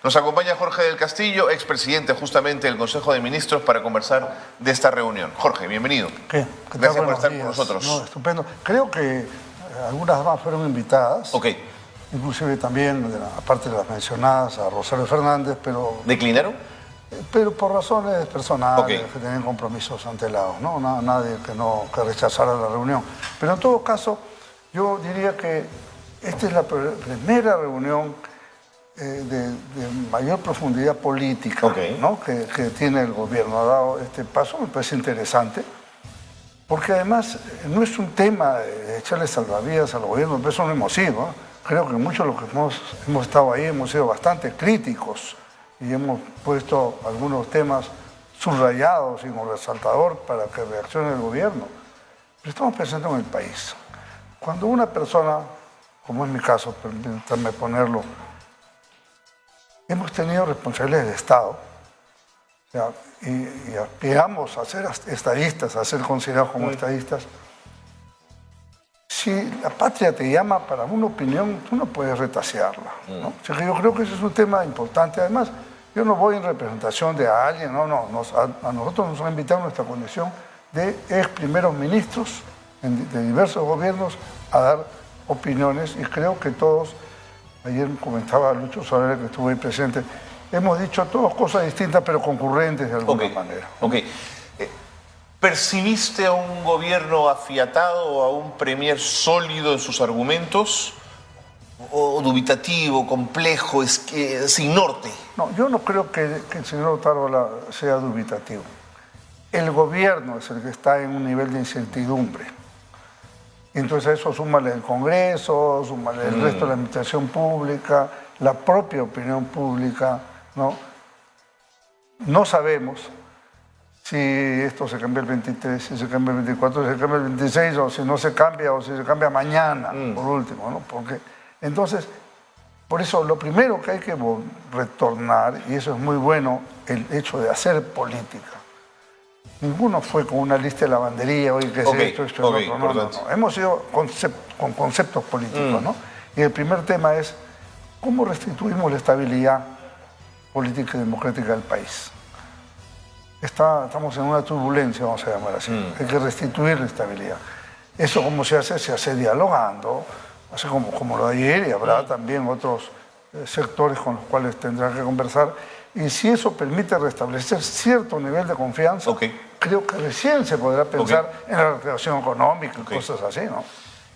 Nos acompaña Jorge del Castillo, expresidente justamente del Consejo de Ministros, para conversar de esta reunión. Jorge, bienvenido. ¿Qué Gracias por estar días. con nosotros. No, estupendo. Creo que algunas damas fueron invitadas. Ok. Inclusive también, aparte de las mencionadas, a Rosario Fernández, pero por razones personales, que tenían compromisos antelados, ¿no? Nadie que rechazara la reunión. Pero en todo caso, yo diría que esta es la primera reunión de mayor profundidad política, ¿no? que tiene el gobierno. Ha dado este paso, me parece interesante, porque además no es un tema de echarle salvavidas al gobierno, pero eso no hemos sido, ¿eh? Creo que muchos de los que hemos estado ahí hemos sido bastante críticos y hemos puesto algunos temas subrayados y con resaltador para que reaccione el gobierno. Pero estamos pensando en el país. Cuando una persona, como es mi caso, permítanme ponerlo, hemos tenido responsabilidades de Estado, o sea, y aspiramos a ser estadistas, a ser considerados como estadistas. Si la patria te llama para una opinión, tú no puedes retasearla, ¿no? O sea, que yo creo que ese es un tema importante. Además, yo no voy en representación de alguien, a nosotros nos han invitado en nuestra condición de ex primeros ministros de diversos gobiernos a dar opiniones, y creo que todos, ayer comentaba Lucho Soler, que estuvo ahí presente, hemos dicho todas cosas distintas pero concurrentes de alguna manera. ¿Percibiste a un gobierno afiatado o a un premier sólido en sus argumentos? ¿O dubitativo, complejo, sin norte? No, yo no creo que el señor Otárola sea dubitativo. El gobierno es el que está en un nivel de incertidumbre. Entonces a eso súmale el Congreso, súmale el resto de la administración pública, la propia opinión pública, ¿no? No sabemos si esto se cambia el 23, si se cambia el 24, si se cambia el 26, o si no se cambia, o si se cambia mañana, por último, ¿no? Porque, entonces, por eso lo primero que hay que retornar, y eso es muy bueno, el hecho de hacer política. Ninguno fue con una lista de lavandería, oye, que es esto, y lo otro. No. Hemos ido con conceptos políticos, ¿no? Y el primer tema es cómo restituimos la estabilidad política y democrática del país. Estamos en una turbulencia, vamos a llamar así. Hay que restituir la estabilidad. Eso, ¿cómo se hace? Se hace dialogando, así como lo de ayer, y habrá también otros sectores con los cuales tendrán que conversar. Y si eso permite restablecer cierto nivel de confianza, creo que recién se podrá pensar en la recuperación económica y cosas así, ¿no?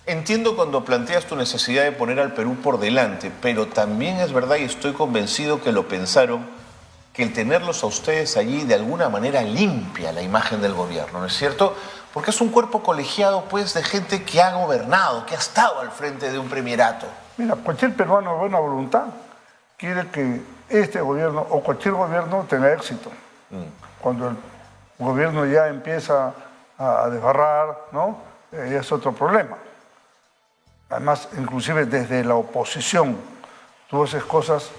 Entiendo cuando planteas tu necesidad de poner al Perú por delante, pero también es verdad, y estoy convencido que lo pensaron, que el tenerlos a ustedes allí de alguna manera limpia la imagen del gobierno, ¿no es cierto? Porque es un cuerpo colegiado, pues, de gente que ha gobernado, que ha estado al frente de un premierato. Mira, cualquier peruano de buena voluntad quiere que este gobierno o cualquier gobierno tenga éxito. Cuando el gobierno ya empieza a desbarrar, ¿no? Ya es otro problema. Además, inclusive desde la oposición, tú haces cosas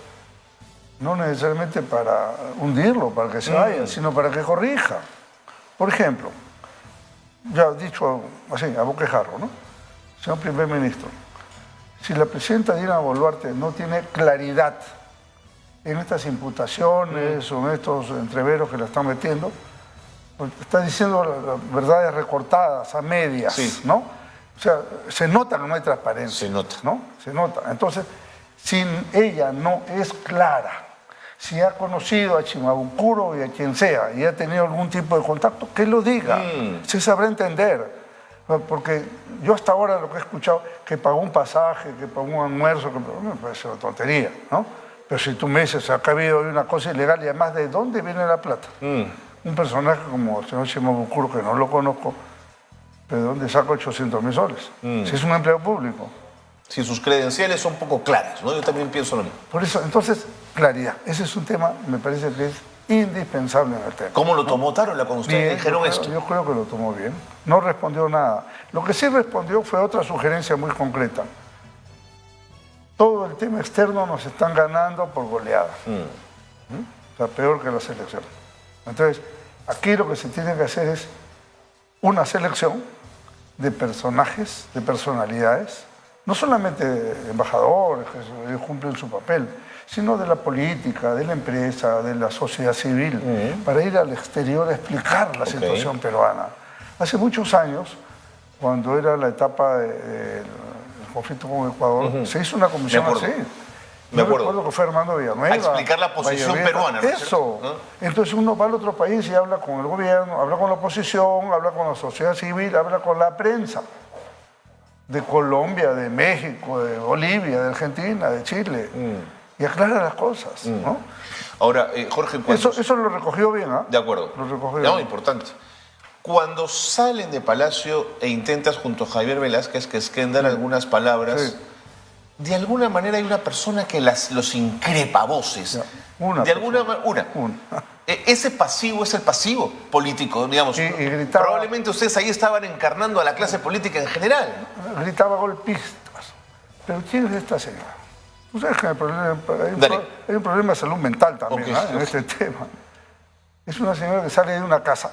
no necesariamente para hundirlo, para que se vaya, sino para que corrija. Por ejemplo, ya dicho así, a boquejarro, ¿no? Señor primer ministro, si la presidenta Dina Boluarte no tiene claridad en estas imputaciones o en estos entreveros que la están metiendo, pues está diciendo las verdades recortadas, a medias, ¿no? O sea, se nota que no hay transparencia. Se nota. ¿No? Se nota. Entonces, si ella no es clara, si ha conocido a Chimabucuro y a quien sea, y ha tenido algún tipo de contacto, que lo diga. Se sabrá entender. Porque yo hasta ahora lo que he escuchado, que pagó un pasaje, que pagó un almuerzo, que me parece una tontería, ¿no? Pero si tú me dices, acá ha habido una cosa ilegal, y además, ¿de dónde viene la plata? Un personaje como el señor Chimabucuro, que no lo conozco, ¿pero de dónde saca 800.000 soles? Si es un empleado público. Si sus credenciales son poco claras, ¿no? Yo también pienso lo mismo. Por eso, entonces, claridad. Ese es un tema, me parece que es indispensable en el tema. ¿Cómo lo tomó Tarola cuando ustedes dijeron esto? Yo creo que lo tomó bien. No respondió nada. Lo que sí respondió fue otra sugerencia muy concreta. Todo el tema externo nos están ganando por goleada. O sea, peor que la selección. Entonces, aquí lo que se tiene que hacer es una selección de personajes, de personalidades, no solamente embajadores que cumplen su papel, sino de la política, de la empresa, de la sociedad civil, para ir al exterior a explicar la situación peruana. Hace muchos años, cuando era la etapa del conflicto con Ecuador, se hizo una comisión así. Me acuerdo. Recuerdo que fue Armando Villanueva. A explicar la posición peruana, ¿no? Eso. Entonces uno va al otro país y habla con el gobierno, habla con la oposición, habla con la sociedad civil, habla con la prensa. De Colombia, de México, de Bolivia, de Argentina, de Chile. Y aclara las cosas, ¿no? Ahora, Jorge, eso lo recogió bien, ¿ah? De acuerdo. Lo recogió No, bien. importante. Cuando salen de Palacio e intentas junto a Javier Velázquez que esquendan algunas palabras, Sí. de alguna manera hay una persona que los increpa a voces. Una de alguna manera, Una. Ese pasivo es el pasivo político, digamos. Y gritaba, probablemente ustedes ahí estaban encarnando a la clase política en general. gritaba golpistas. Pero ¿quién es esta señora? Tú sabes que hay un problema de salud mental también, en este tema. Es una señora que sale de una casa.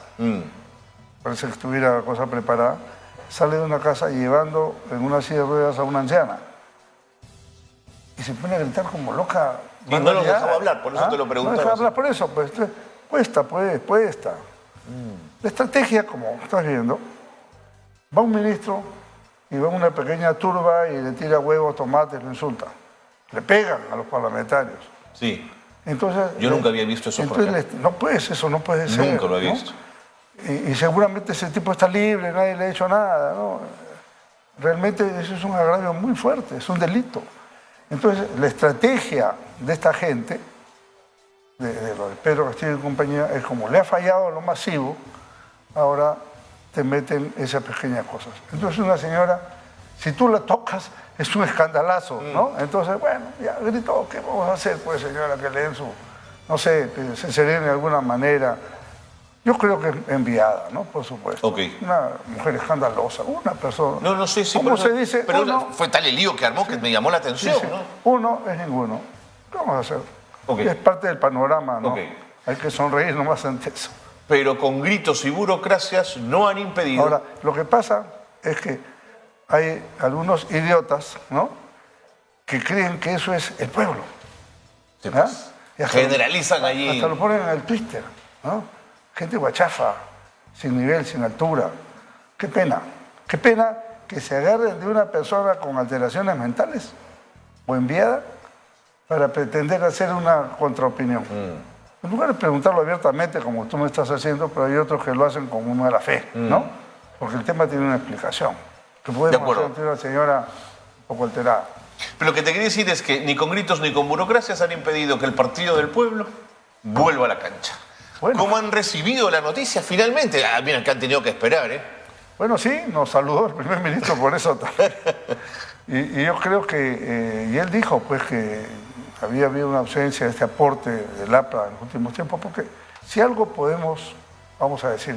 Parece que estuviera la cosa preparada. Sale de una casa llevando en una silla de ruedas a una anciana. Y se pone a gritar como loca. Y no los dejaba hablar, por eso te lo preguntaba. No dejaba hablar por eso, pues. Cuesta. La estrategia, como estás viendo, va un ministro y va una pequeña turba y le tira huevos, tomates, lo insulta. Le pegan a los parlamentarios. Sí. Entonces, yo nunca había visto eso. Entonces, eso no puede ser. Nunca lo había visto. Y seguramente ese tipo está libre, nadie le ha hecho nada, ¿no? Realmente eso es un agravio muy fuerte, es un delito. Entonces, la estrategia de esta gente, de lo de Pedro Castillo y compañía, es como le ha fallado lo masivo, ahora te meten esas pequeñas cosas. Entonces, una señora, si tú la tocas, es un escandalazo, ¿no? Entonces, bueno, ya gritó, ¿qué vamos a hacer, pues, señora, que le den su, no sé, que se serene de alguna manera? Yo creo que es enviada, ¿no? Por supuesto. Una mujer escandalosa, una persona. No sé si... ¿Cómo se dice? Pero fue tal el lío que armó que me llamó la atención, sí. ¿no? Uno es ninguno. ¿Qué vamos a hacer? Es parte del panorama, ¿no? Hay que sonreír nomás ante eso. Pero con gritos y burocracias no han impedido... Ahora, lo que pasa es que hay algunos idiotas, ¿no? Que creen que eso es el pueblo. Sí, pues. Generalizan allí. Hasta lo ponen en el Twitter, ¿no? Gente guachafa, sin nivel, sin altura. Qué pena que se agarren de una persona con alteraciones mentales o enviada para pretender hacer una contraopinión. En lugar de preguntarlo abiertamente, como tú me estás haciendo, pero hay otros que lo hacen con una mala fe, ¿no? Porque el tema tiene una explicación. Que podemos hacer una señora un poco alterada. Pero lo que te quería decir es que ni con gritos ni con burocracias han impedido que el Partido del Pueblo vuelva a la cancha. Bueno. ¿Cómo han recibido la noticia finalmente? Miren, que han tenido que esperar, ¿eh? Bueno, sí, nos saludó el primer ministro por eso también. Y yo creo que, y él dijo pues que había habido una ausencia de este aporte del APRA en los últimos tiempos, porque si algo podemos, vamos a decir,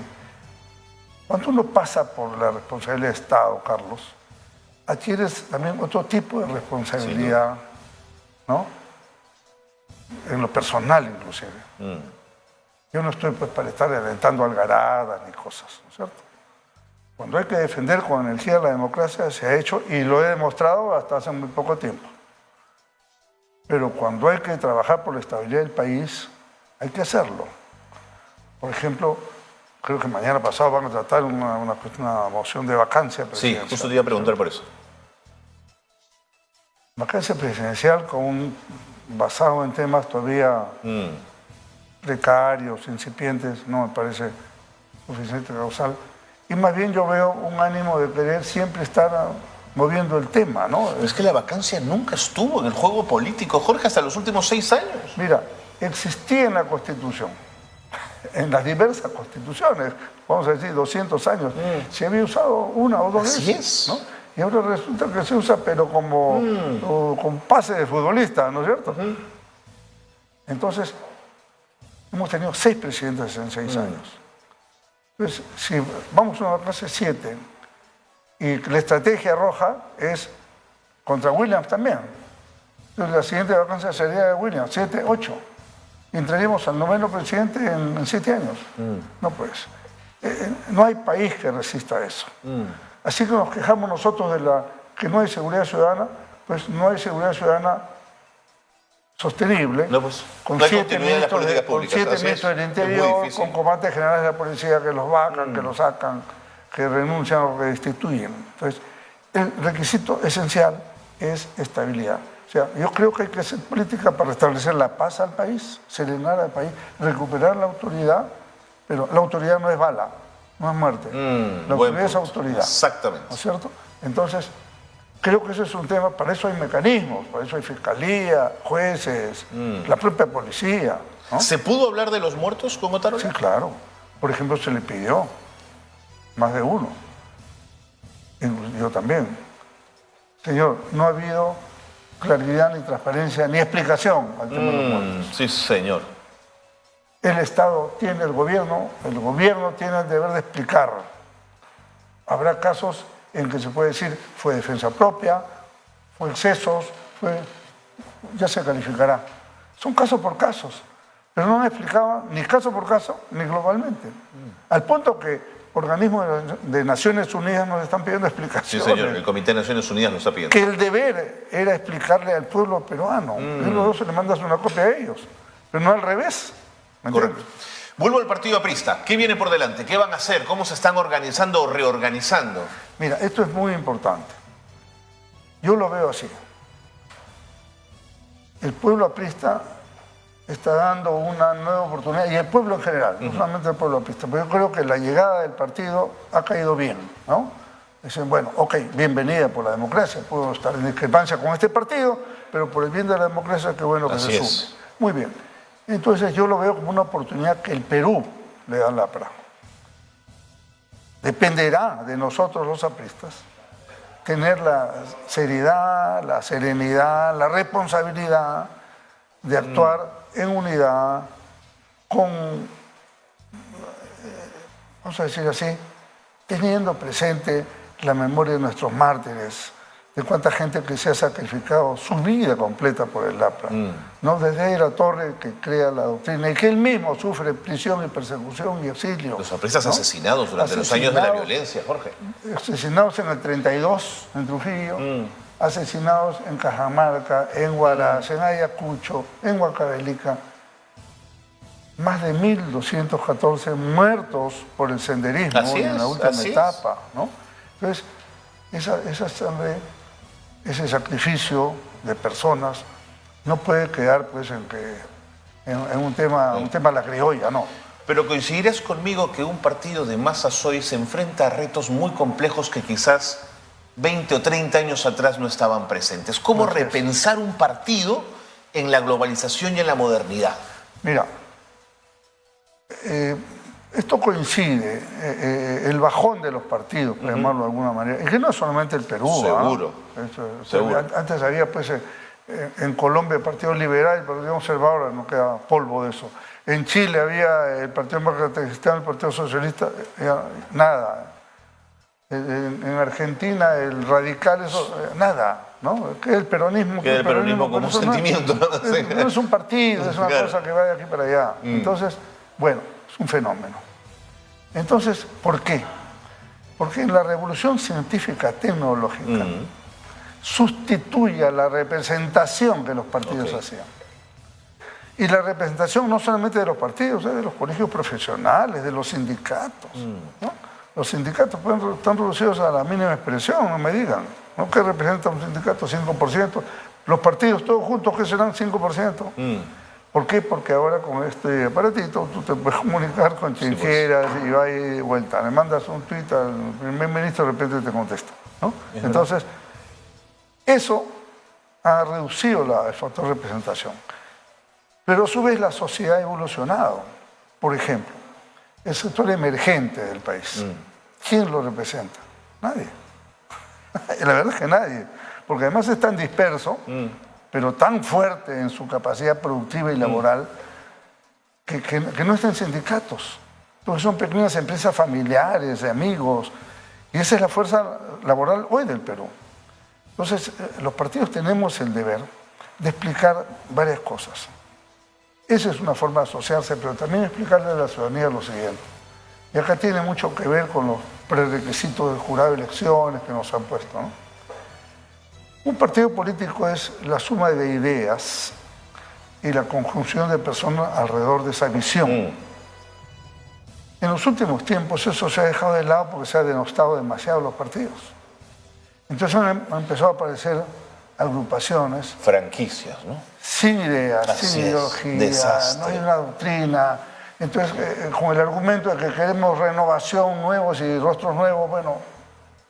cuando uno pasa por la responsabilidad de Estado, Carlos, adquieres también otro tipo de responsabilidad, ¿no? En lo personal inclusive. Yo no estoy pues para estar alentando algaradas ni cosas, ¿no es cierto? Cuando hay que defender con energía la democracia se ha hecho y lo he demostrado hasta hace muy poco tiempo. Pero cuando hay que trabajar por la estabilidad del país, hay que hacerlo. Por ejemplo, creo que mañana pasado van a tratar una moción de vacancia presidencial. Sí, justo te iba a preguntar por eso. Vacancia presidencial basado en temas todavía precarios, incipientes, no me parece suficiente causal. Y más bien yo veo un ánimo de querer siempre estar moviendo el tema, ¿no? Pero es que la vacancia nunca estuvo en el juego político, Jorge, hasta los últimos 6 años. Mira, existía en la Constitución, en las diversas constituciones, vamos a decir 200 años, se había usado una o dos veces. Así es. ¿no? Y ahora resulta que se usa, pero como con pase de futbolista, ¿no es cierto? Entonces, hemos tenido 6 presidentes en 6 años. Entonces, si vamos a una clase 7 y la estrategia roja es contra Williams también. Entonces, la siguiente vacancia sería de Williams, 7, 8. Y entraríamos al 9º presidente en 7 años. No pues. No hay país que resista eso. Así que nos quejamos nosotros de que no hay seguridad ciudadana, pues no hay seguridad ciudadana sostenible, No, pues, con no hay 7 continuidad en las políticas públicas, así es. ministros del Es muy Interior, difícil. con comandantes generales de la policía que los vacan, que los sacan, que renuncian o que destituyen. Entonces, el requisito esencial es estabilidad. O sea, yo creo que hay que hacer política para restablecer la paz al país, serenar al país, recuperar la autoridad, pero la autoridad no es bala, no es muerte. La buen autoridad es punto. autoridad. Exactamente. ¿No es cierto? Entonces, creo que ese es un tema, para eso hay mecanismos, para eso hay fiscalía, jueces, la propia policía, ¿no? ¿Se pudo hablar de los muertos con Otárola? Sí, claro. Por ejemplo, se le pidió, más de uno. Y yo también. Señor, no ha habido claridad, ni transparencia, ni explicación al tema de los muertos. Sí, señor. El Estado tiene, el gobierno tiene el deber de explicar. Habrá casos en que se puede decir fue defensa propia, fue excesos, ya se calificará. Son casos por casos, pero no han explicado ni caso por caso ni globalmente. Al punto que organismos de Naciones Unidas nos están pidiendo Sí, explicaciones. señor. El Comité de Naciones Unidas lo está pidiendo. Que el deber era explicarle al pueblo peruano. Y luego se le mandas una copia a ellos, pero no al revés. ¿Me Correcto. entiendes? Vuelvo al partido aprista. ¿Qué viene por delante? ¿Qué van a hacer? ¿Cómo se están organizando o reorganizando? Mira, esto es muy importante. Yo lo veo así. El pueblo aprista está dando una nueva oportunidad, y el pueblo en general, no solamente el pueblo aprista, pero yo creo que la llegada del partido ha caído bien, ¿no? Dicen, bueno, ok, bienvenida por la democracia, puedo estar en discrepancia con este partido, pero por el bien de la democracia, qué bueno que Así se es. sume. Muy bien. Entonces yo lo veo como una oportunidad que el Perú le da a la PRA. Dependerá de nosotros los apristas tener la seriedad, la serenidad, la responsabilidad de actuar en unidad con, vamos a decir así, teniendo presente la memoria de nuestros mártires, de cuánta gente que se ha sacrificado su vida completa por el APRA, ¿no? Desde la Torre, que crea la doctrina y que él mismo sufre prisión y persecución y exilio. Los apristas, ¿no?, asesinados durante los años de la violencia, Jorge. Asesinados en el 32 en Trujillo, asesinados en Cajamarca, en Huaraz, en Ayacucho, en Huancavelica. Más de 1.214 muertos por el senderismo en la última etapa, ¿no? Entonces, esa sangre, ese sacrificio de personas no puede quedar pues en un tema a la criolla, no. Pero coincidirás conmigo que un partido de masas hoy se enfrenta a retos muy complejos que quizás 20 o 30 años atrás no estaban presentes. ¿Cómo repensar un partido en la globalización y en la modernidad? Mira, esto coincide, el bajón de los partidos, por llamarlo de alguna manera, y que no es solamente el Perú. Seguro. Seguro. Antes había pues en Colombia el Partido Liberal, el Partido Conservador, no queda polvo de eso. En Chile había el Partido Demócrata Cristiano, el Partido Socialista, nada. En Argentina el radical, eso, nada, ¿no? Que el peronismo. Que el peronismo como un sentimiento. No es un partido, es una cosa que va de aquí para allá. Entonces, bueno, es un fenómeno. Entonces, ¿por qué? Porque en la revolución científica tecnológica sustituye a la representación que los partidos hacían. Y la representación no solamente de los partidos, de los colegios profesionales, de los sindicatos, ¿no? Los sindicatos están reducidos a la mínima expresión, no me digan, ¿no? ¿Qué representa un sindicato? 5%. Los partidos todos juntos, ¿qué serán? 5%. ¿Por qué? Porque ahora con este aparatito tú te puedes comunicar con quien quieras y va y vuelta. Le mandas un tuit al primer ministro, de repente te contesta, ¿no? Entonces, eso ha reducido el factor representación. Pero a su vez la sociedad ha evolucionado. Por ejemplo, el sector emergente del país. ¿Quién lo representa? Nadie. La verdad es que nadie. Porque además es tan disperso, pero tan fuerte en su capacidad productiva y laboral, que no está en sindicatos. Porque son pequeñas empresas familiares, de amigos. Y esa es la fuerza laboral hoy del Perú. Entonces, los partidos tenemos el deber de explicar varias cosas. Esa es una forma de asociarse, pero también explicarle a la ciudadanía lo siguiente. Y acá tiene mucho que ver con los prerequisitos del jurado de elecciones que nos han puesto, ¿no? Un partido político es la suma de ideas y la conjunción de personas alrededor de esa visión. En los últimos tiempos eso se ha dejado de lado porque se ha denostado demasiado los partidos. Entonces han empezado a aparecer agrupaciones. Franquicias, ¿no? Sin ideas, Así sin es, ideología, desastre. no hay una doctrina. Entonces, con el argumento de que queremos renovación, nuevos y rostros nuevos, bueno,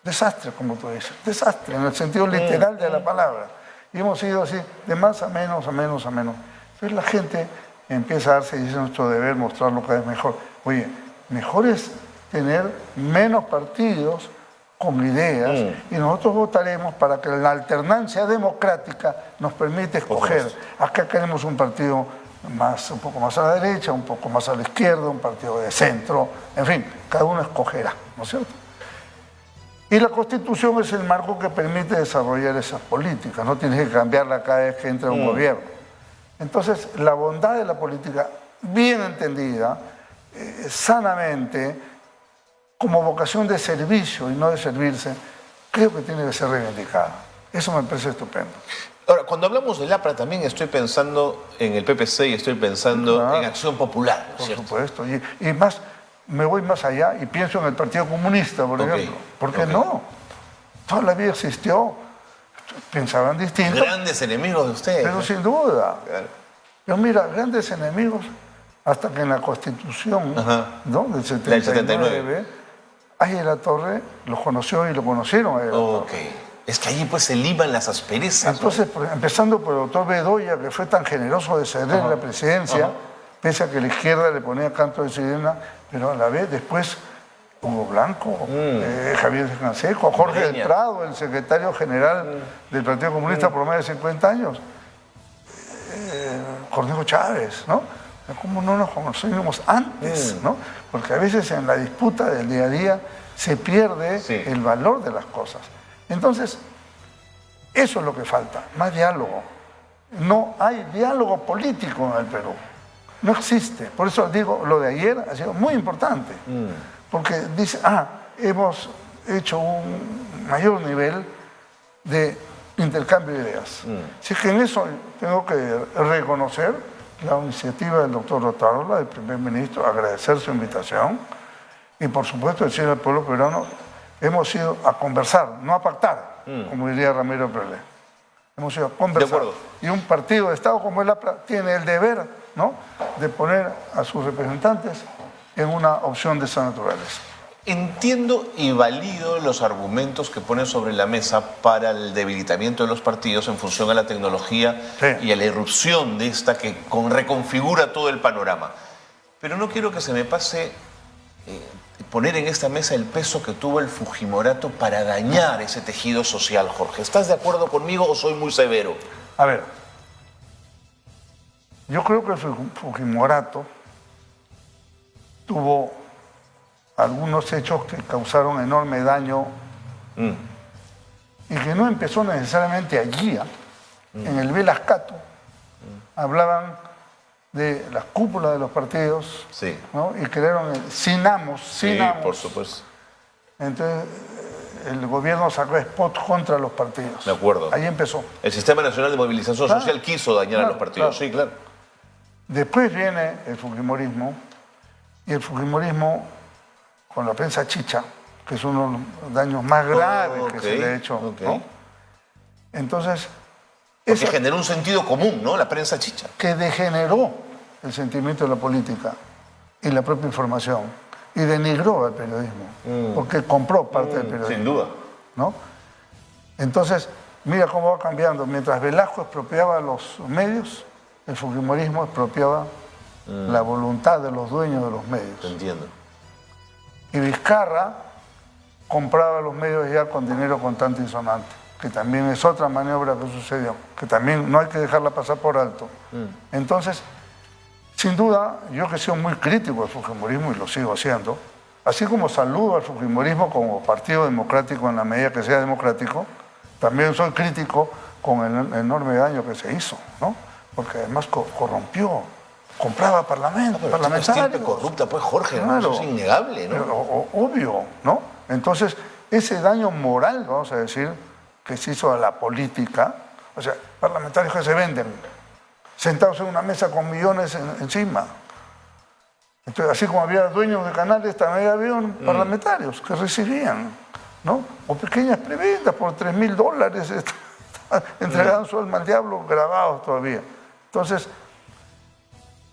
desastre, como tú dices, desastre, en el sentido literal de la palabra. Y hemos ido así, de más a menos, a menos, a menos. Entonces la gente empieza a darse y dice nuestro deber mostrar lo que es mejor. Oye, mejor es tener menos partidos con ideas y nosotros votaremos para que la alternancia democrática nos permita escoger. Acá queremos un partido un poco más a la derecha, un poco más a la izquierda, un partido de centro, en fin, cada uno escogerá, ¿no es cierto? Y la Constitución es el marco que permite desarrollar esas políticas, no tienes que cambiarla cada vez que entra un gobierno. Entonces, la bondad de la política, bien entendida, sanamente, como vocación de servicio y no de servirse, creo que tiene que ser reivindicada. Eso me parece estupendo. Ahora, cuando hablamos del APRA también estoy pensando en el PPC y estoy pensando en Acción Popular, ¿no es cierto? Por supuesto. Y más, me voy más allá y pienso en el Partido Comunista, por ejemplo. ¿Por qué no? Toda la vida existió. Pensaban distinto. Grandes enemigos de ustedes. Pero sin duda. Claro. Pero mira, grandes enemigos, hasta que en la Constitución, ¿no? Del 79, Águila de la Torre los conoció y lo conocieron a Águila de la Torre. Es que allí pues se liman las asperezas. Entonces, ¿no? Empezando por el doctor Bedoya, que fue tan generoso de ceder la presidencia, pese a que la izquierda le ponía canto de sirena, pero a la vez después Hugo Blanco, Javier Canseco, Jorge del Prado, el secretario general del Partido Comunista por más de 50 años, Cornejo Chávez, ¿no? ¿Cómo no nos conocimos antes, no? Porque a veces en la disputa del día a día se pierde el valor de las cosas. Entonces, eso es lo que falta, más diálogo. No hay diálogo político en el Perú. No existe. Por eso digo, lo de ayer ha sido muy importante. Porque dice, hemos hecho un mayor nivel de intercambio de ideas. Así que en eso tengo que reconocer la iniciativa del doctor Otárola, del primer ministro, agradecer su invitación y por supuesto decir al pueblo peruano, hemos ido a conversar, no a pactar, como diría Ramiro Prelé. Hemos ido a conversar. De acuerdo. Y un partido de Estado como el APRA tiene el deber, ¿no?, de poner a sus representantes en una opción de esa naturaleza. Entiendo y valido los argumentos que ponen sobre la mesa para el debilitamiento de los partidos en función a la tecnología y a la irrupción de esta que reconfigura todo el panorama. Pero no quiero que se me pase poner en esta mesa el peso que tuvo el Fujimorato para dañar ese tejido social, Jorge. ¿Estás de acuerdo conmigo o soy muy severo? A ver, yo creo que el Fujimorato tuvo algunos hechos que causaron enorme daño y que no empezó necesariamente allí, en el Velascato. Hablaban de las cúpulas de los partidos, ¿no?, y crearon el Sinamos. Por supuesto. Entonces, el gobierno sacó spot contra los partidos. De acuerdo. Ahí empezó. El Sistema Nacional de Movilización Social quiso dañar a los partidos. Sí, claro. Después viene el fujimorismo, y el fujimorismo con la prensa chicha, que es uno de los daños más graves que se le ha hecho, ¿no? Entonces, porque generó un sentido común, ¿no? La prensa chicha. Que degeneró el sentimiento de la política y la propia información y denigró al periodismo, porque compró parte del periodismo. Sin duda. ¿No? Entonces, mira cómo va cambiando. Mientras Velasco expropiaba los medios, el fujimorismo expropiaba la voluntad de los dueños de los medios. Te entiendo. Y Vizcarra compraba los medios ya con dinero contante y sonante, que también es otra maniobra que sucedió, que también no hay que dejarla pasar por alto. Entonces, sin duda, yo que he sido muy crítico del fujimorismo y lo sigo haciendo, así como saludo al fujimorismo como partido democrático en la medida que sea democrático, también soy crítico con el enorme daño que se hizo, ¿no? Porque además corrompió, compraba parlamentarios. Siempre corrupta, pues, Jorge, claro, eso es innegable, ¿no? Obvio, ¿no? Entonces, ese daño moral, vamos a decir, que se hizo a la política, o sea, parlamentarios que se venden, sentados en una mesa con millones encima. Entonces, así como había dueños de canales, también había parlamentarios que recibían, ¿no? O pequeñas prebendas por $3.000, entregaban su alma al diablo, grabados todavía. Entonces,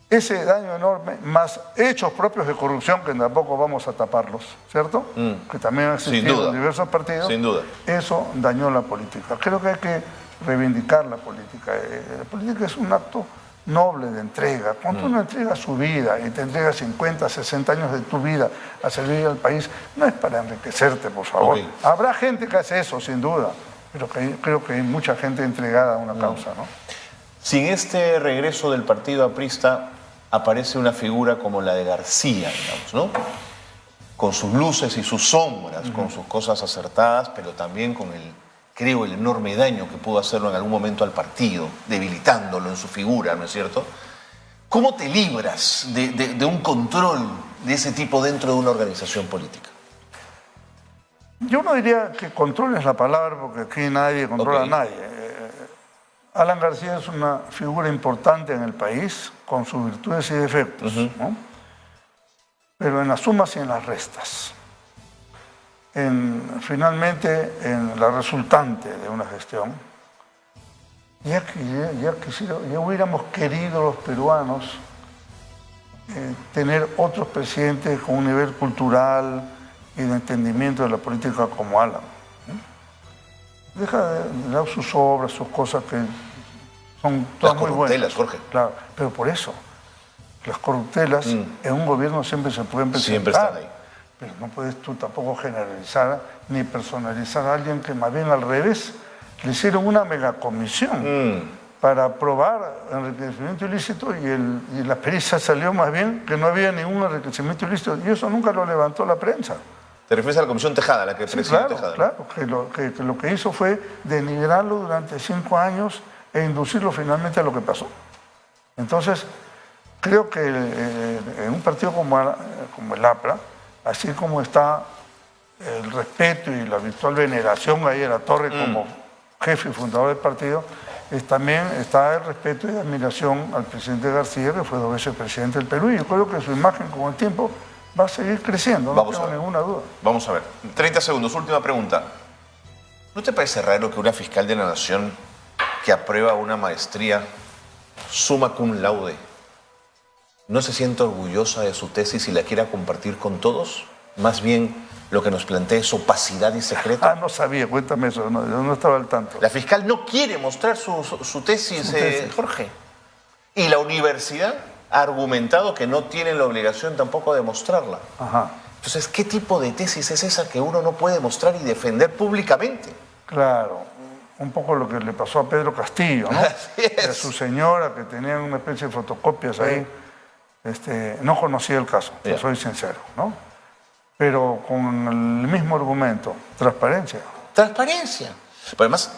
ese daño enorme, más hechos propios de corrupción, que tampoco vamos a taparlos, ¿cierto? Que también han existido en diversos partidos. Sin duda. Eso dañó la política. Creo que hay que reivindicar la política. La política es un acto noble de entrega. Cuando uno entrega su vida y te entrega 50, 60 años de tu vida a servir al país, no es para enriquecerte, por favor. Okay. Habrá gente que hace eso, sin duda, pero creo que hay mucha gente entregada a una causa, ¿no? Sin este regreso del partido aprista, aparece una figura como la de García, digamos, ¿no? Con sus luces y sus sombras, con sus cosas acertadas, pero también con creo, el enorme daño que pudo hacerlo en algún momento al partido, debilitándolo en su figura, ¿no es cierto? ¿Cómo te libras de un control de ese tipo dentro de una organización política? Yo no diría que control es la palabra, porque aquí nadie controla a nadie. Alan García es una figura importante en el país, con sus virtudes y defectos, ¿no? Pero en las sumas y en las restas. Finalmente, en la resultante de una gestión, ya hubiéramos querido los peruanos tener otros presidentes con un nivel cultural y de entendimiento de la política como Alan. Deja de dar sus obras, sus cosas que son todas muy buenas. Las corruptelas, Jorge. Claro, pero por eso, las corruptelas en un gobierno siempre se pueden presentar. Siempre están ahí. Pero no puedes tú tampoco generalizar ni personalizar a alguien que más bien al revés le hicieron una megacomisión para probar enriquecimiento ilícito y la pericia salió más bien que no había ningún enriquecimiento ilícito y eso nunca lo levantó la prensa. ¿Te refieres a la Comisión Tejada, la que presidió Tejada? Claro, que lo que hizo fue denigrarlo durante 5 años e inducirlo finalmente a lo que pasó. Entonces, creo que en un partido como el APRA, así como está el respeto y la virtual veneración ahí a la Torre como jefe y fundador del partido, también está el respeto y admiración al presidente García, que fue 2 veces presidente del Perú, y yo creo que su imagen con el tiempo va a seguir creciendo, no tengo ninguna duda. Vamos a ver. 30 segundos, última pregunta. ¿No te parece raro que una fiscal de la Nación que aprueba una maestría summa cum laude no se sienta orgullosa de su tesis y la quiera compartir con todos? Más bien lo que nos plantea es opacidad y secreto. No sabía, cuéntame eso, yo no estaba al tanto. La fiscal no quiere mostrar su tesis, Jorge. Y la universidad ha argumentado que no tienen la obligación tampoco de mostrarla. Entonces, ¿qué tipo de tesis es esa que uno no puede mostrar y defender públicamente? Claro, un poco lo que le pasó a Pedro Castillo, ¿no? A su señora, que tenía una especie de fotocopias ahí. No conocía el caso, soy sincero, ¿no? Pero con el mismo argumento, transparencia. Transparencia. Pero además,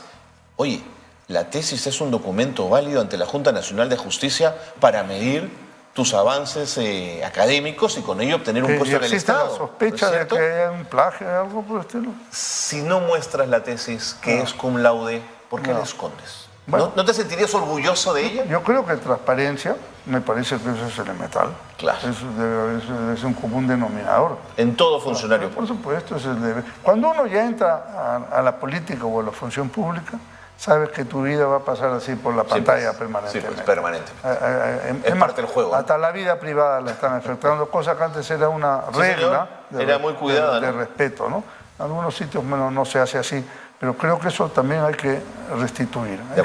oye, la tesis es un documento válido ante la Junta Nacional de Justicia para medir tus avances académicos y con ello obtener un puesto en el Estado. ¿La sospecha de que haya un plagio o algo por el estilo? Si no muestras la tesis, que es cum laude, ¿por qué la escondes? Bueno, ¿No te sentirías orgulloso de ella? Yo creo que transparencia, me parece que eso es elemental. Claro. Eso debe ser un común denominador. En todo funcionario. Por supuesto, es el deber. Cuando uno ya entra a la política o a la función pública, sabes que tu vida va a pasar así por la pantalla permanentemente. Sí, pues, permanentemente. Es parte del juego. Hasta la vida privada la están afectando, cosa que antes era una regla era muy cuidada, de respeto, ¿no? En algunos sitios no se hace así, pero creo que eso también hay que restituir. Hay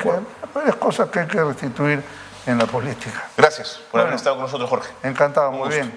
varias cosas que hay que restituir en la política. Gracias por haber estado con nosotros, Jorge. Encantado, muy bien.